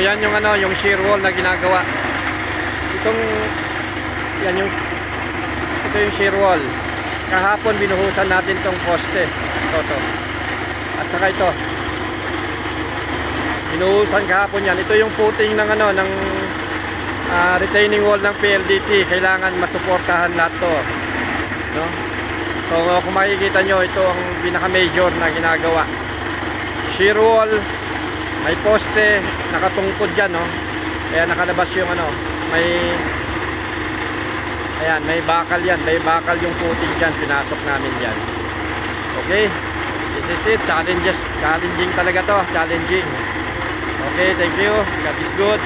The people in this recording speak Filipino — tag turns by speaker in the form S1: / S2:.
S1: yan yung ano, yung shear wall na ginagawa. Yan yung ito yung shear wall. Kahapon binuhusan natin tong poste. Ito. At saka ito. Binuhusan kahapon yan. Ito yung footing ng ano, ng retaining wall ng PLDT. Kailangan masuportahan lahat to, no? So kung makikita nyo, ito ang pinaka-major na ginagawa. Shear wall, may poste, nakatungkod dyan, no? Kaya nakalabas yung ano, ayan, may bakal yan. May bakal yung footing dyan. Pinasok namin dyan. Okay? This is it. Challenging talaga to. Challenging. Okay, thank you. God is good.